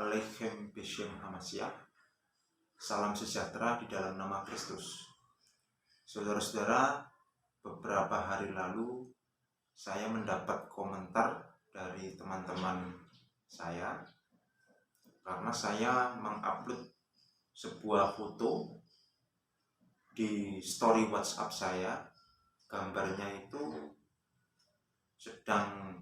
Aleichem Beshem Hamasyah. Salam sejahtera di dalam nama Kristus. Saudara-saudara, beberapa hari lalu saya mendapat komentar dari teman-teman saya karena saya mengupload sebuah foto di story WhatsApp saya. Gambarnya itu sedang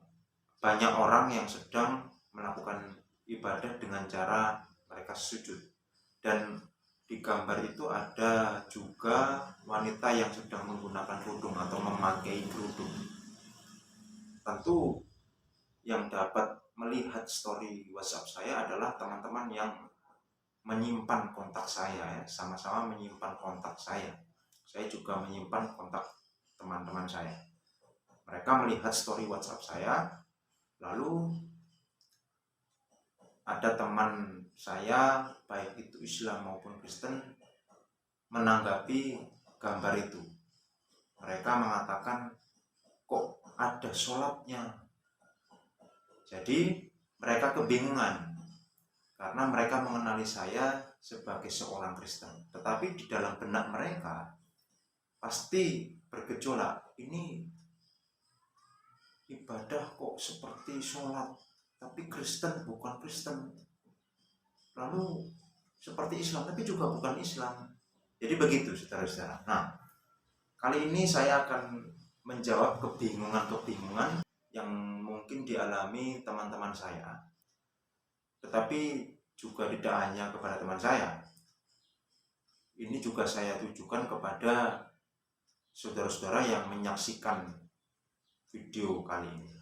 banyak orang yang sedang melakukan ibadah dengan cara mereka sujud, dan di gambar itu ada juga wanita yang sedang menggunakan kerudung atau memakai kerudung. Tentu yang dapat melihat story WhatsApp saya adalah teman-teman yang menyimpan kontak saya, sama-sama menyimpan kontak saya. Saya juga menyimpan kontak teman-teman saya. Mereka melihat story WhatsApp saya, lalu ada teman saya, baik itu Islam maupun Kristen, menanggapi gambar itu. Mereka mengatakan, kok ada sholatnya? Jadi mereka kebingungan karena mereka mengenali saya sebagai seorang Kristen. Tetapi di dalam benak mereka pasti bergejolak, ini ibadah kok seperti sholat, tapi Kristen bukan Kristen, lalu seperti Islam tapi juga bukan Islam. Jadi begitu, saudara-saudara. Nah, kali ini saya akan menjawab kebingungan-kebingungan yang mungkin dialami teman-teman saya, tetapi juga tidak hanya kepada teman saya. Ini juga saya tujukan kepada saudara-saudara yang menyaksikan video kali ini.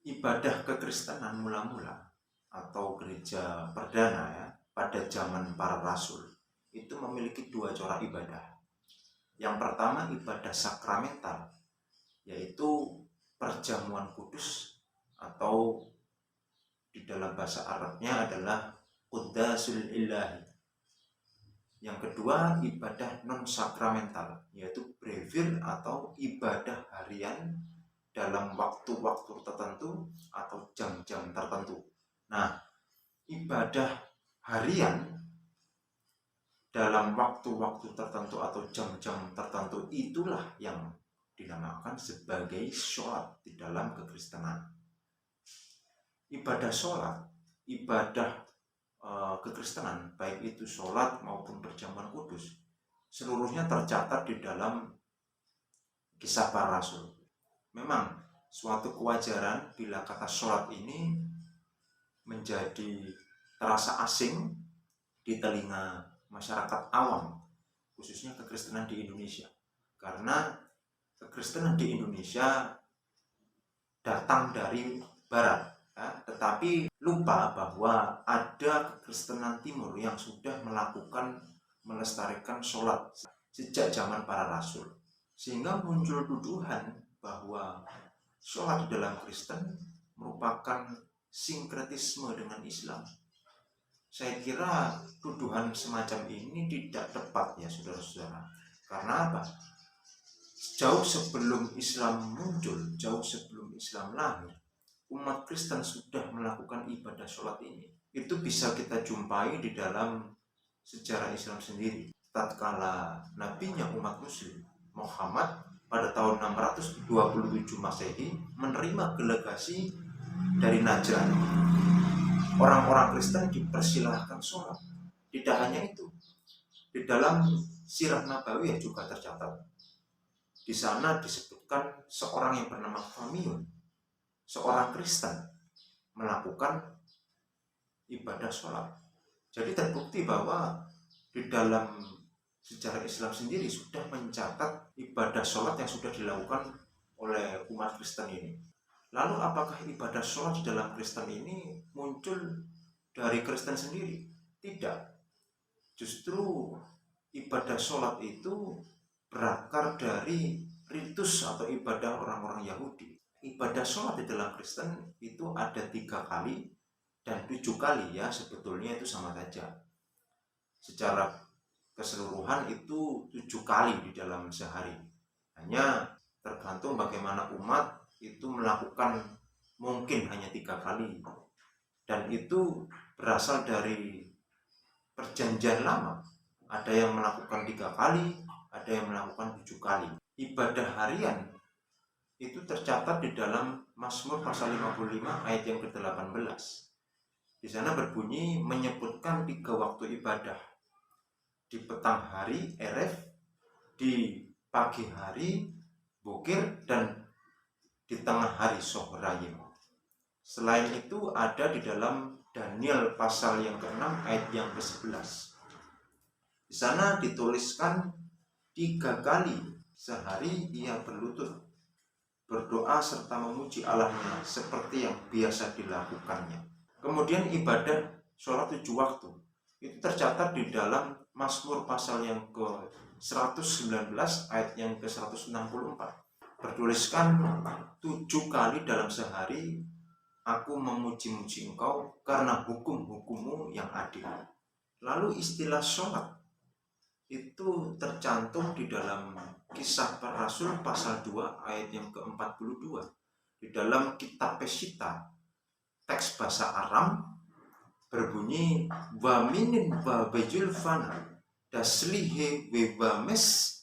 Ibadah kekristenan mula-mula atau gereja perdana pada zaman para rasul itu memiliki dua corak ibadah. Yang pertama ibadah sakramental, yaitu perjamuan kudus, atau di dalam bahasa Arabnya adalah Quddasul Ilahi. Yang kedua ibadah non sakramental, yaitu brevir atau ibadah harian dalam waktu-waktu tertentu atau jam-jam tertentu. Nah, ibadah harian dalam waktu-waktu tertentu atau jam-jam tertentu itulah yang dinamakan sebagai sholat di dalam kekristenan. Ibadah sholat, ibadah kekristenan, baik itu sholat maupun perjamuan kudus, seluruhnya tercatat di dalam Kisah Para Rasul. Memang suatu kewajaran bila kata sholat ini menjadi terasa asing di telinga masyarakat awam, khususnya kekristenan di Indonesia. Karena kekristenan di Indonesia datang dari barat, tetapi lupa bahwa ada kekristenan timur yang sudah melakukan melestarikan sholat sejak zaman para rasul. Sehingga muncul tuduhan bahwa sholat di dalam Kristen merupakan sinkretisme dengan Islam. Saya kira tuduhan semacam ini tidak tepat ya saudara-saudara. Karena apa? Jauh sebelum Islam muncul, jauh sebelum Islam lahir, umat Kristen sudah melakukan ibadah sholat ini. Itu bisa kita jumpai di dalam sejarah Islam sendiri. Tatkala nabinya umat muslim Muhammad pada tahun 627 Masehi menerima delegasi dari Najran, orang-orang Kristen dipersilahkan sholat. Tidak hanya itu, di dalam Sirah Nabawiyah juga tercatat. Di sana disebutkan seorang yang bernama Famiun, seorang Kristen, melakukan ibadah sholat. Jadi terbukti bahwa di dalam sejarah Islam sendiri sudah mencatat ibadah sholat yang sudah dilakukan oleh umat Kristen ini. Lalu apakah ibadah sholat di dalam Kristen ini muncul dari Kristen sendiri? Tidak. Justru ibadah sholat itu berakar dari ritus atau ibadah orang-orang Yahudi. Ibadah sholat di dalam Kristen itu ada 3 kali dan 7 kali ya, sebetulnya itu sama saja. Secara keseluruhan itu 7 kali di dalam sehari. Hanya tergantung bagaimana umat itu melakukan, mungkin hanya 3 kali dan itu berasal dari perjanjian lama. Ada yang melakukan 3 kali, ada yang melakukan 7 kali. Ibadah harian itu tercatat di dalam Mazmur pasal 55 ayat yang ke-18. Di sana berbunyi menyebutkan 3 waktu ibadah. Di petang hari, eref, di pagi hari, bokir, dan di tengah hari, sohrayim. Selain itu ada di dalam Daniel pasal yang ke-6 ayat yang ke-11. Di sana dituliskan 3 kali sehari ia berlutut, berdoa serta memuji Allahnya seperti yang biasa dilakukannya. Kemudian ibadah sholat 7 waktu itu tercatat di dalam Mazmur pasal yang ke-119 ayat yang ke-164. Bertuliskan 7 kali dalam sehari aku memuji-muji engkau karena hukum-hukummu yang adil. Lalu istilah sholat itu tercantum di dalam Kisah Para Rasul pasal 2 ayat yang ke-42. Di dalam kitab Pesita, teks bahasa Aram berbunyi wa minin wa bejul fana daslihe webames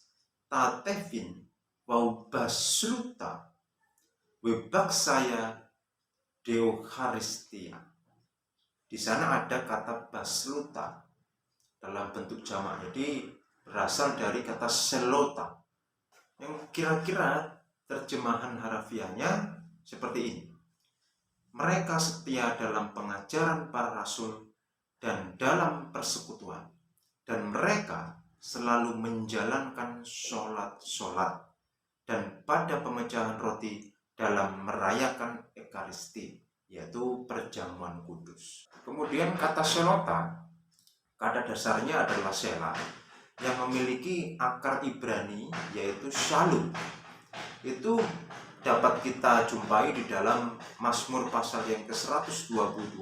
tatefin wa basluta webak saya Eucharistia. Di sana ada kata basluta dalam bentuk jamak, jadi berasal dari kata selota, yang kira-kira terjemahan harafiahnya seperti ini: mereka setia dalam pengajaran para rasul dan dalam persekutuan, dan mereka selalu menjalankan sholat-sholat dan pada pemecahan roti dalam merayakan Ekaristi, yaitu perjamuan kudus. Kemudian kata selota, kata dasarnya adalah sela, yang memiliki akar Ibrani yaitu shalom. Itu dapat kita jumpai di dalam Mazmur pasal yang ke-122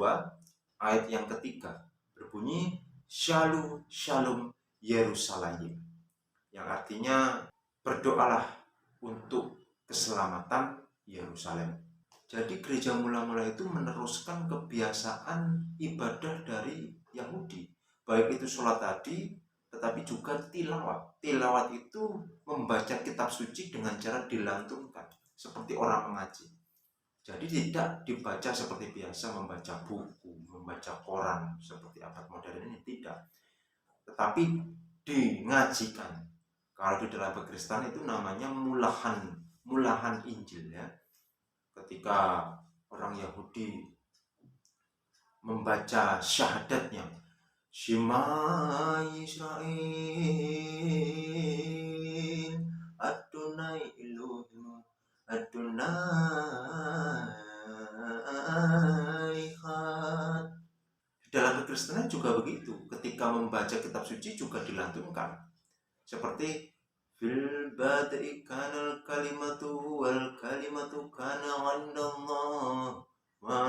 ayat yang ketiga, berbunyi Shalom Shalom Yerusalem, yang artinya berdoalah untuk keselamatan Yerusalem. Jadi gereja mula-mula itu meneruskan kebiasaan ibadah dari Yahudi, baik itu sholat tadi, tetapi juga tilawat. Tilawat itu membaca kitab suci dengan cara dilantunkan, seperti orang mengaji. Jadi tidak dibaca seperti biasa membaca buku, membaca koran seperti abad modern ini, tidak. Tetapi dingajikan. Kalau di dalam Kristen itu namanya mulahan Injil ya. Ketika orang Yahudi membaca syahadatnya, Shema Yisrael Adonai Elohim Adonai Echad. Dalam kekristenan juga begitu, ketika membaca kitab suci juga dilantunkan seperti fil bad'i kanal kalimatu wal kalimatu kana 'indallah wa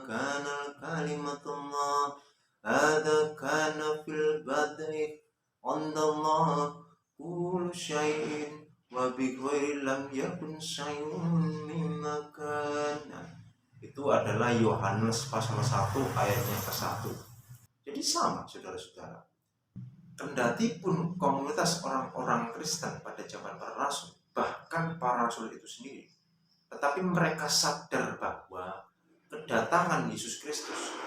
kanal kalimatullah hadza kana fil bad'i 'indallah kullu syai'in wa bi ghairi lam yakun syai'un mimma kana. Itu adalah Yohanes pasal 1 ayatnya ke-1. Jadi sama saudara-saudara. Kendati pun komunitas orang-orang Kristen pada zaman para rasul, bahkan para rasul itu sendiri, tetapi mereka sadar bahwa kedatangan Yesus Kristus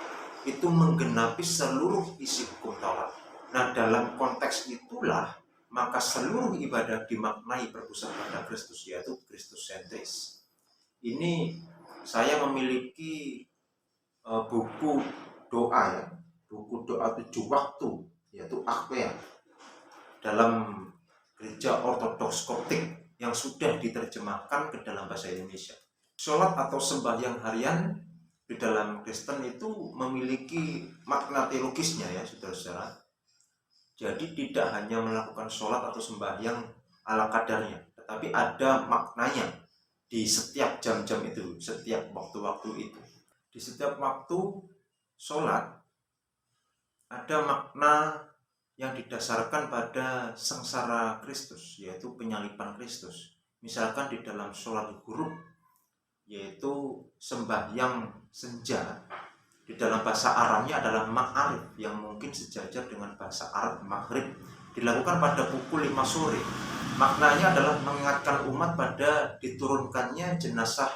itu menggenapi seluruh isi hukum Taurat. Nah, dalam konteks itulah maka seluruh ibadah dimaknai berpusat pada Kristus, yaitu Kristus sentris. Ini saya memiliki buku doa ya, buku doa 7 waktu, yaitu Akpea, dalam gereja ortodoks Koptik yang sudah diterjemahkan ke dalam bahasa Indonesia. Sholat atau sembahyang harian di dalam Kristen itu memiliki makna teologisnya ya saudara-saudara. Jadi tidak hanya melakukan sholat atau sembahyang ala kadarnya, tetapi ada maknanya di setiap jam-jam itu, setiap waktu-waktu itu. Di setiap waktu sholat ada makna yang didasarkan pada sengsara Kristus, yaitu penyaliban Kristus. Misalkan di dalam sholat huruf, yaitu sembahyang senja, di di dalam bahasa Aramnya adalah ma'arif, yang mungkin sejajar dengan bahasa Arab maghrib, dilakukan pada pukul 5 sore. Maknanya adalah mengingatkan umat pada diturunkannya jenazah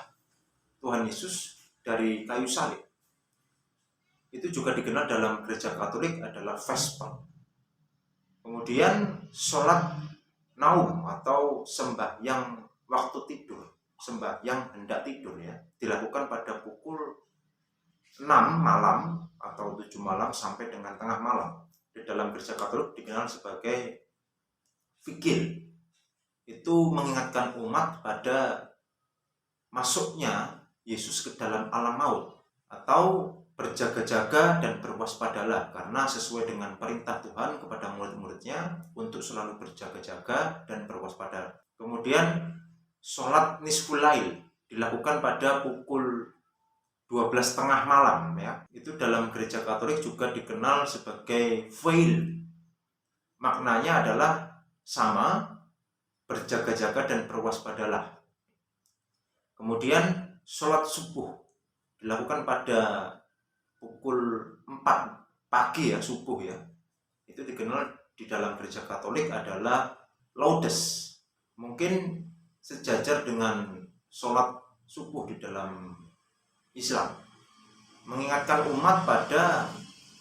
Tuhan Yesus dari kayu salib. Itu juga dikenal dalam gereja Katolik adalah Vesper. Kemudian sholat naum atau sembahyang waktu tidur, sembahyang hendak tidur ya, dilakukan pada pukul 6 malam atau 7 malam sampai dengan tengah malam. Di dalam gereja Katolik dikenal sebagai fikir. Itu mengingatkan umat pada masuknya Yesus ke dalam alam maut, atau berjaga-jaga dan berwaspadalah, karena sesuai dengan perintah Tuhan kepada murid-muridnya untuk selalu berjaga-jaga dan berwaspada. Kemudian sholat nisful lail dilakukan pada pukul 12:30 malam ya. Itu dalam gereja Katolik juga dikenal sebagai veil. Maknanya adalah sama, berjaga-jaga dan berwaspadalah. Kemudian sholat subuh dilakukan pada pukul 4 pagi ya, subuh ya. Itu dikenal di dalam gereja Katolik adalah laudes. Mungkin sejajar dengan sholat subuh di dalam Islam, mengingatkan umat pada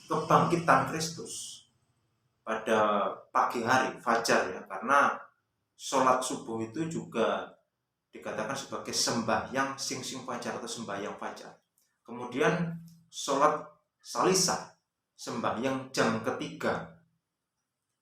kebangkitan Kristus pada pagi hari, fajar ya, karena sholat subuh itu juga dikatakan sebagai sembahyang sing fajar atau sembahyang fajar. Kemudian sholat salisah, sembahyang jam ketiga,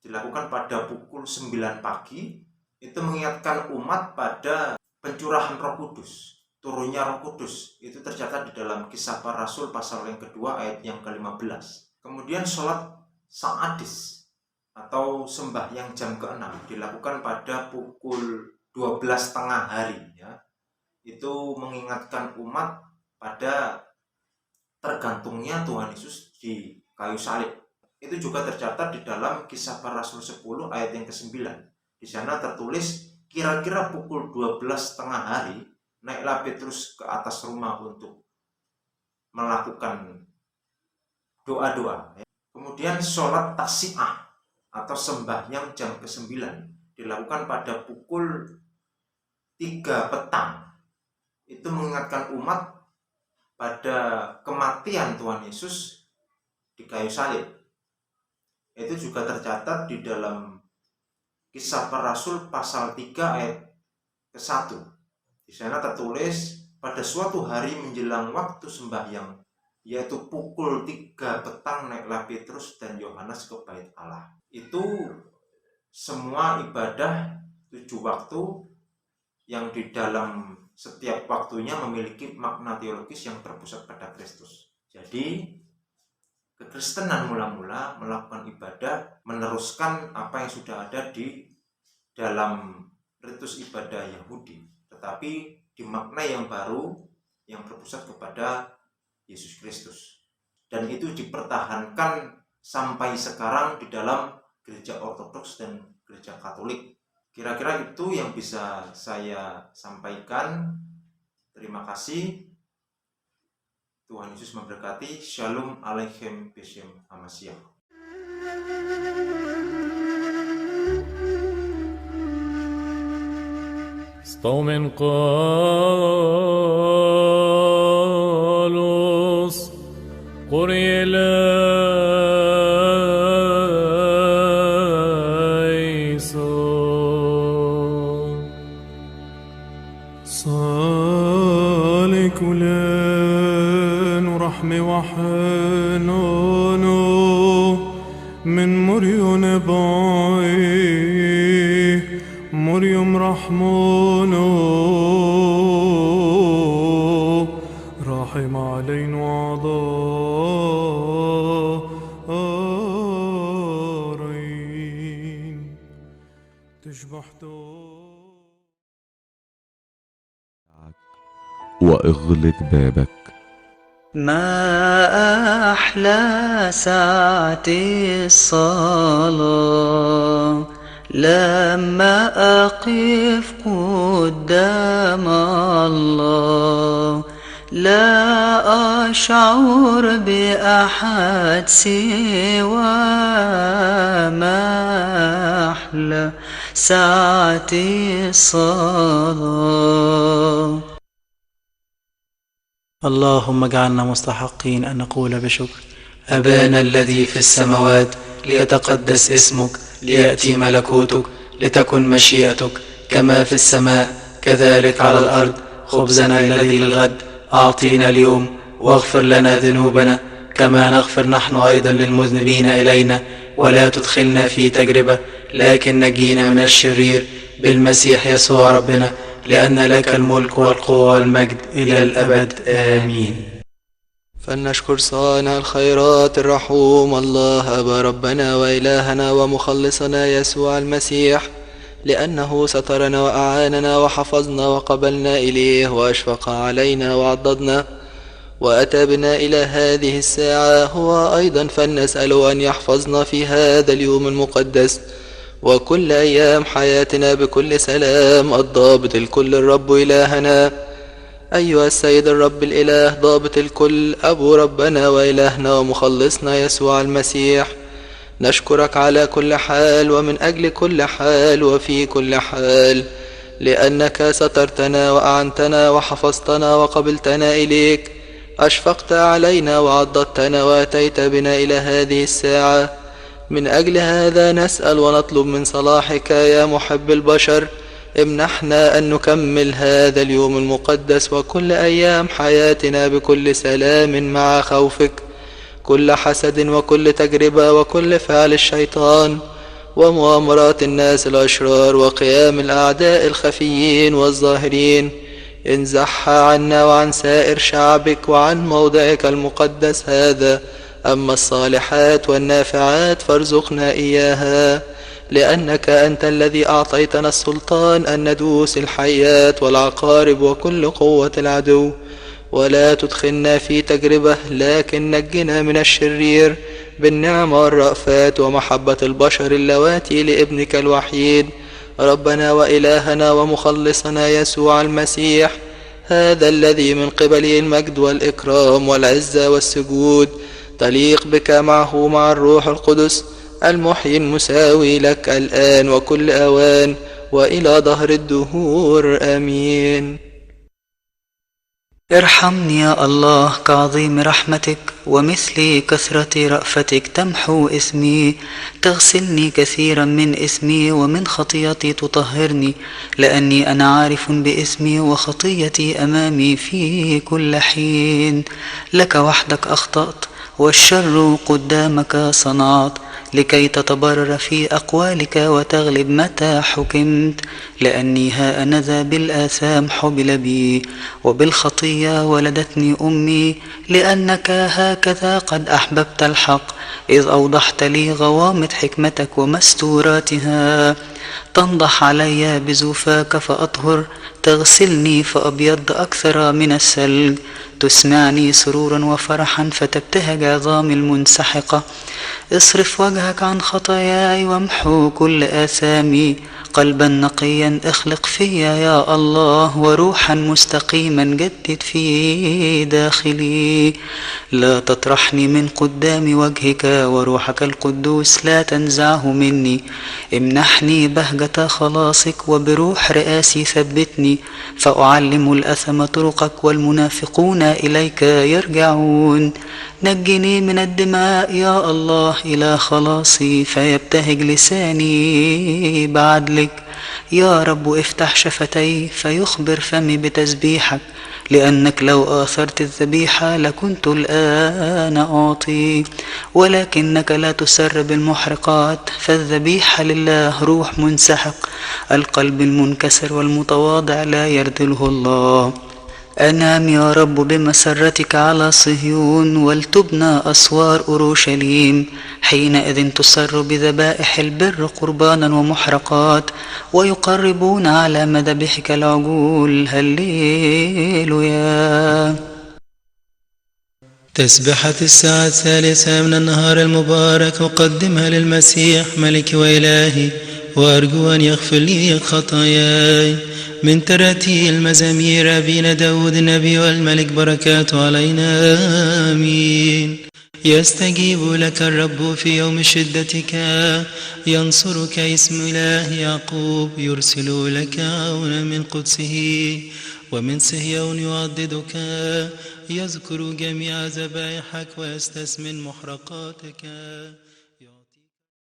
dilakukan pada pukul 9 pagi. Itu mengingatkan umat pada pencurahan Roh Kudus, turunnya Roh Kudus. Itu tercatat di dalam Kisah Para Rasul pasal yang kedua ayat yang ke-15. Kemudian sholat sa'adis atau sembahyang jam ke-6 dilakukan pada pukul 12:30 hari ya. Itu mengingatkan umat pada tergantungnya Tuhan Yesus di kayu salib. Itu juga tercatat di dalam Kisah Para Rasul 10 ayat yang ke-9. Di sana tertulis kira-kira pukul 12:30 hari naiklah Petrus ke atas rumah untuk melakukan doa-doa. Kemudian sholat tasyi'ah atau sembahyang jam ke-9 dilakukan pada pukul 3 petang. Itu mengingatkan umat pada kematian Tuhan Yesus di kayu salib. Itu juga tercatat di dalam Kisah Para Rasul pasal 3 ayat ke-1. Di sana tertulis pada suatu hari menjelang waktu sembahyang, yaitu pukul 3 petang naiklah Petrus dan Yohanes ke bait Allah. Itu semua ibadah 7 waktu yang di dalam setiap waktunya memiliki makna teologis yang terpusat pada Kristus. Jadi kekristenan mula-mula melakukan ibadah meneruskan apa yang sudah ada di dalam ritus ibadah Yahudi, tetapi dimaknai yang baru yang berpusat kepada Yesus Kristus. Dan itu dipertahankan sampai sekarang di dalam gereja Ortodoks dan gereja Katolik. Kira-kira itu yang bisa saya sampaikan. Terima kasih. Tuhan Yesus memberkati. Shalom Aleichem Beshem Hamasiah. Stomen Qalos Qur'ilaiso صالك لين ورحمة وحنانه من مريم باي مريم رحمانه راحم علينا وعضارين تشبحتو وأغلق بابك. ما أحلى ساعة الصلاة لما أقف قدام الله لا أشعر بأحد سوى ما أحلى ساعة الصلاة. اللهم اجعلنا مستحقين أن نقول بشكر: أبانا الذي في السماوات، ليتقدس اسمك، ليأتي ملكوتك، لتكن مشيئتك كما في السماء كذلك على الأرض. خبزنا الذي للغد أعطينا اليوم، واغفر لنا ذنوبنا كما نغفر نحن أيضا للمذنبين إلينا، ولا تدخلنا في تجربة لكن نجينا من الشرير، بالمسيح يسوع ربنا، لأن لك الملك والقوة والمجد إلى الأبد. آمين. فلنشكر صانع الخيرات الرحوم الله أبا ربنا وإلهنا ومخلصنا يسوع المسيح، لأنه سترنا وأعاننا وحفظنا وقبلنا إليه وأشفق علينا وعضدنا وأتى بنا إلى هذه الساعة. هو أيضا فلنسأله أن يحفظنا في هذا اليوم المقدس وكل أيام حياتنا بكل سلام، الضابط الكل الرب إلهنا. أيها السيد الرب الإله ضابط الكل، أبو ربنا وإلهنا ومخلصنا يسوع المسيح، نشكرك على كل حال ومن أجل كل حال وفي كل حال، لأنك سترتنا وأعنتنا وحفظتنا وقبلتنا إليك، أشفقت علينا وعضدتنا وأتيت بنا إلى هذه الساعة. من أجل هذا نسأل ونطلب من صلاحك يا محب البشر، امنحنا أن نكمل هذا اليوم المقدس وكل أيام حياتنا بكل سلام مع خوفك، كل حسد وكل تجربة وكل فعل الشيطان ومؤامرات الناس الأشرار وقيام الأعداء الخفيين والظاهرين، انزحها عنا وعن سائر شعبك وعن موضعك المقدس هذا. أما الصالحات والنافعات فارزقنا إياها، لأنك أنت الذي أعطيتنا السلطان أن ندوس الحيات والعقارب وكل قوة العدو. ولا تدخلنا في تجربة لكن نجنا من الشرير، بالنعمة والرأفات ومحبة البشر اللواتي لابنك الوحيد ربنا وإلهنا ومخلصنا يسوع المسيح، هذا الذي من قبله المجد والإكرام والعزة والسجود تليق بك معه مع الروح القدس المحيي المساوي لك الآن وكل أوان وإلى ظهر الدهور. آمين. ارحمني يا الله كعظيم رحمتك، ومثل كثرة رأفتك تمحو إثمي، تغسلني كثيرا من إثمي ومن خطيتي تطهرني، لأني أنا عارف بإثمي وخطيتي أمامي في كل حين. لك وحدك أخطأت والشر قدامك صنعت، لكي تتبرر في أقوالك وتغلب متى حكمت. لأني ها أنا ذا بالآثام حبل بي، وبالخطية ولدتني أمي، لأنك هكذا قد أحببت الحق، إذ أوضحت لي غوامض حكمتك ومستوراتها. تنضح علي بزوفاك فأطهر، تغسلني فأبيض أكثر من الثلج. تسمعني سرورا وفرحا فتبتهج عظامي المنسحقة. اصرف وجهك عن خطاياي وامحو كل آثامي. قلبا نقيا اخلق فيا يا الله، وروحا مستقيما جدد في داخلي. لا تطرحني من قدام وجهك، وروحك القدوس لا تنزعه مني. امنحني بهجة خلاصك، وبروح رئاسي ثبتني، فأعلم الأثم طرقك والمنافقون إليك يرجعون. نجني من الدماء يا الله إلى خلاصي، فيبتهج لساني بعدلك. يا رب افتح شفتي فيخبر فمي بتسبيحك، لأنك لو آثرت الذبيحة لكنت الآن أعطي، ولكنك لا تسر بالمحرقات، فالذبيحة لله روح منسحق. القلب المنكسر والمتواضع لا يرذله الله. أنام يا رب بمسرتك على صهيون، ولتبنى أسوار أورشليم. حينئذ تسر بذبائح البر قربانا ومحرقات، ويقربون على مذبحك العجول. هللويا. تسبحة الساعة الثالثة من النهار المبارك أقدمها للمسيح ملكي وإلهي، وأرجو أن يغفر لي خطاياي من تراتيل المزامير أبينا داود النبي والملك بركاته علينا آمين. يستجيب لك الرب في يوم شدتك، ينصرك اسم إله يعقوب، يرسل لك عونا من قدسه، ومن صهيون يعضدك، يذكر جميع ذبائحك ويستثمن محرقاتك.